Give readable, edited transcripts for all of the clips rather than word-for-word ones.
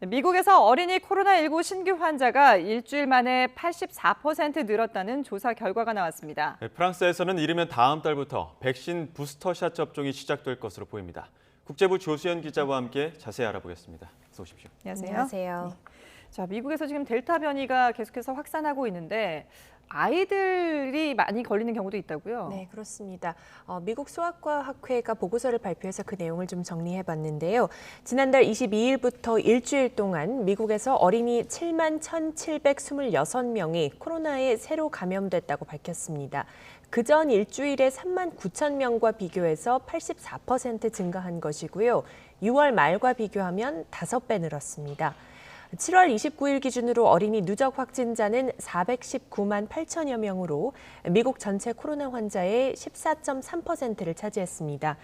미국에서 어린이 코로나19 신규 환자가 일주일 만에 84% 늘었다는 조사 결과가 나왔습니다. 프랑스에서는 이르면 다음 달부터 백신 부스터샷 접종이 시작될 것으로 보입니다. 국제부 조수연 기자와 함께 자세히 알아보겠습니다. 어서 오십시오. 안녕하세요. 안녕하세요. 자, 미국에서 지금 델타 변이가 계속해서 확산하고 있는데 아이들이 많이 걸리는 경우도 있다고요? 네, 그렇습니다. 미국 소아과학회가 보고서를 발표해서 그 내용을 좀 정리해봤는데요. 지난달 22일부터 일주일 동안 미국에서 어린이 7만 1,726명이 코로나에 새로 감염됐다고 밝혔습니다. 그전 일주일에 3만 9천 명과 비교해서 84% 증가한 것이고요. 6월 말과 비교하면 5배 늘었습니다. 7월 29일 기준으로 어린이 누적 확진자는 419만 8천여 명으로 미국 전체 코로나 환자의 14.3%를 차지했습니다.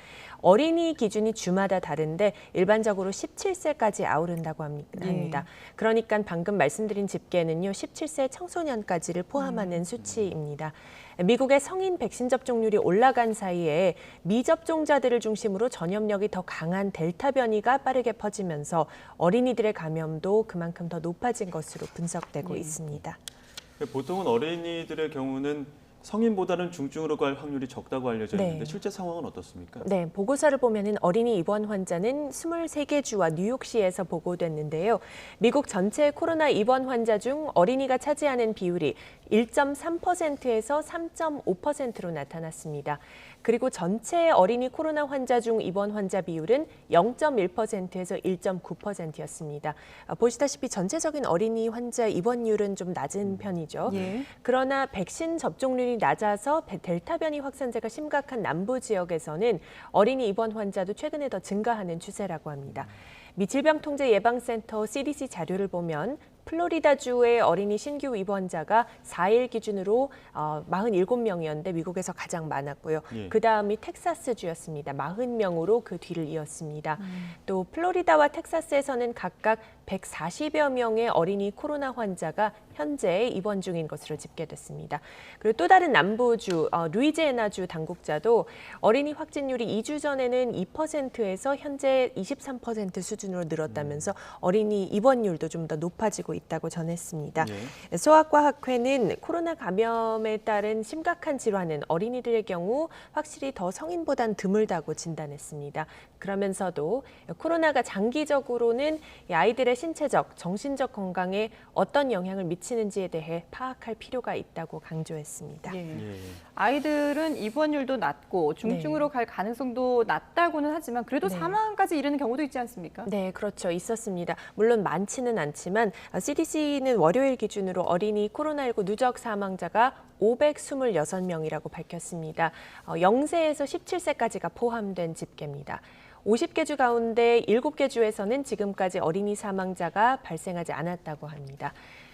어린이 기준이 주마다 다른데 일반적으로 17세까지 아우른다고 합니다. 그러니까 방금 말씀드린 집계는요, 17세 청소년까지를 포함하는 수치입니다. 미국의 성인 백신 접종률이 올라간 사이에 미접종자들을 중심으로 전염력이 더 강한 델타 변이가 빠르게 퍼지면서 어린이들의 감염도 그만큼 더 높아진 것으로 분석되고 있습니다. 보통은 어린이들의 경우는 성인보다는 중증으로 갈 확률이 적다고 알려져 있는데 실제 상황은 어떻습니까? 네, 보고서를 보면은 어린이 입원 환자는 23개 주와 뉴욕시에서 보고됐는데요. 미국 전체 코로나 입원 환자 중 어린이가 차지하는 비율이 1.3%에서 3.5%로 나타났습니다. 그리고 전체 어린이 코로나 환자 중 입원 환자 비율은 0.1%에서 1.9%였습니다. 보시다시피 전체적인 어린이 환자 입원율은 좀 낮은 편이죠. 그러나 백신 접종률이 낮아서 델타 변이 확산세가 심각한 남부 지역에서는 어린이 입원 환자도 최근에 더 증가하는 추세라고 합니다. 미 질병통제예방센터 CDC 자료를 보면 플로리다주의 어린이 신규 입원자가 4일 기준으로 47명이었는데 미국에서 가장 많았고요. 그다음이 텍사스주였습니다. 40명으로 그 뒤를 이었습니다. 또 플로리다와 텍사스에서는 각각 140여 명의 어린이 코로나 환자가 현재 입원 중인 것으로 집계됐습니다. 그리고 또 다른 남부주, 루이지애나주 당국자도 어린이 확진율이 2주 전에는 2%에서 현재 23% 수준으로 늘었다면서 어린이 입원율도 좀 더 높아지고 있다고 전했습니다. 소아과학회는 코로나 감염에 따른 심각한 질환은 어린이들의 경우 확실히 더 성인보단 드물다고 진단했습니다. 그러면서도 코로나가 장기적으로는 아이들의 신체적, 정신적 건강에 어떤 영향을 미치는지에 대해 파악할 필요가 있다고 강조했습니다. 아이들은 입원율도 낮고 중증으로 갈 가능성도 낮다고는 하지만 그래도 사망까지 이르는 경우도 있지 않습니까? 네, 그렇죠. 있었습니다. 물론 많지는 않지만 CDC는 월요일 기준으로 어린이 코로나19 누적 사망자가 526명이라고 밝혔습니다. 0세에서 17세까지가 포함된 집계입니다. 50개 주 가운데 7개 주에서는 지금까지 어린이 사망자가 발생하지 않았다고 합니다.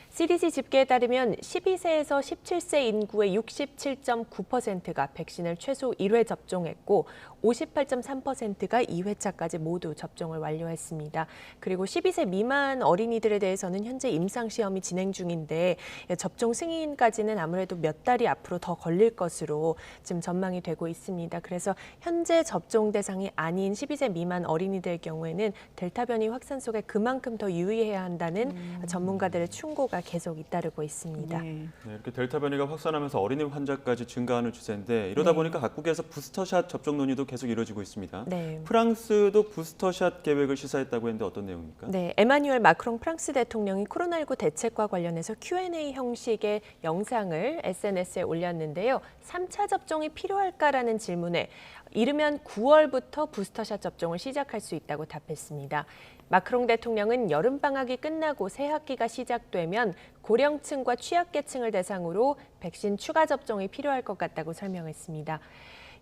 CDC 집계에 따르면 12세에서 17세 인구의 67.9%가 백신을 최소 1회 접종했고 58.3%가 2회차까지 모두 접종을 완료했습니다. 그리고 12세 미만 어린이들에 대해서는 현재 임상시험이 진행 중인데 접종 승인까지는 아무래도 몇 달이 앞으로 더 걸릴 것으로 지금 전망이 되고 있습니다. 그래서 현재 접종 대상이 아닌 12세 미만 어린이들의 경우에는 델타 변이 확산 속에 그만큼 더 유의해야 한다는 전문가들의 충고가 계속 잇따르고 있습니다. 이렇게 델타 변이가 확산하면서 어린이 환자까지 증가하는 추세인데 이러다 보니까 각국에서 부스터샷 접종 논의도 계속 이루어지고 있습니다. 프랑스도 부스터샷 계획을 시사했다고 했는데 어떤 내용입니까? 네, 에마뉴엘 마크롱 프랑스 대통령이 코로나19 대책과 관련해서 Q&A 형식의 영상을 SNS에 올렸는데요. 3차 접종이 필요할까라는 질문에 이르면 9월부터 부스터샷 접종을 시작할 수 있다고 답했습니다. 마크롱 대통령은 여름방학이 끝나고 새 학기가 시작되면 고령층과 취약계층을 대상으로 백신 추가 접종이 필요할 것 같다고 설명했습니다.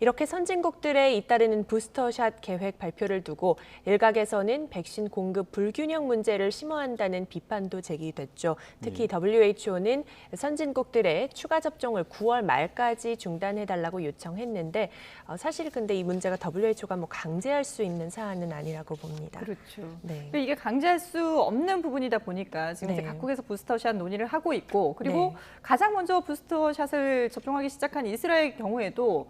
이렇게 선진국들에 잇따르는 부스터샷 계획 발표를 두고 일각에서는 백신 공급 불균형 문제를 심화한다는 비판도 제기됐죠. 특히 WHO는 선진국들의 추가 접종을 9월 말까지 중단해달라고 요청했는데 사실 근데 이 문제가 WHO가 뭐 강제할 수 있는 사안은 아니라고 봅니다. 그렇죠. 네. 이게 강제할 수 없는 부분이다 보니까 지금 이제 각국에서 부스터샷 논의를 하고 있고 그리고 가장 먼저 부스터샷을 접종하기 시작한 이스라엘 경우에도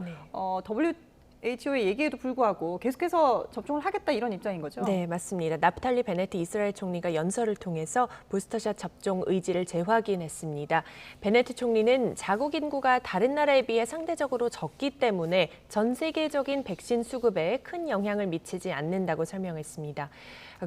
WHO의 얘기에도 불구하고 계속해서 접종을 하겠다 이런 입장인 거죠? 네, 맞습니다. 나프탈리 베네트 이스라엘 총리가 연설을 통해서 부스터샷 접종 의지를 재확인했습니다. 베네트 총리는 자국 인구가 다른 나라에 비해 상대적으로 적기 때문에 전 세계적인 백신 수급에 큰 영향을 미치지 않는다고 설명했습니다.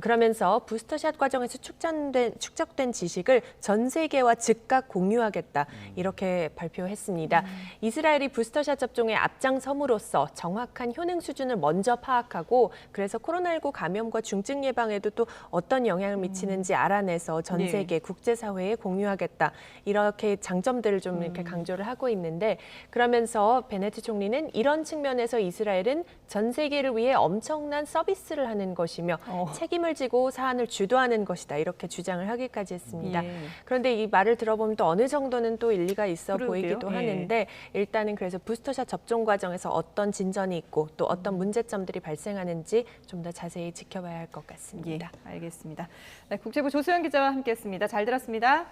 그러면서 부스터샷 과정에서 축적된 지식을 전 세계와 즉각 공유하겠다 이렇게 발표했습니다. 이스라엘이 부스터샷 접종에 앞장섬으로써 정확한 효능 수준을 먼저 파악하고 그래서 코로나19 감염과 중증 예방에도 또 어떤 영향을 미치는지 알아내서 전 세계 국제사회에 공유하겠다 이렇게 장점들을 좀 이렇게 강조를 하고 있는데 그러면서 베네트 총리는 이런 측면에서 이스라엘은 전 세계를 위해 엄청난 서비스를 하는 것이며 책임을 지고 사안을 주도하는 것이다 이렇게 주장을 하기까지 했습니다. 그런데 이 말을 들어보면 또 어느 정도는 또 일리가 있어 보이기도 하는데 일단은 그래서 부스터샷 접종 과정에서 어떤 진전이 있고 또 어떤 문제점들이 발생하는지 좀 더 자세히 지켜봐야 할 것 같습니다. 알겠습니다. 네, 국제부 조수영 기자와 함께했습니다. 잘 들었습니다.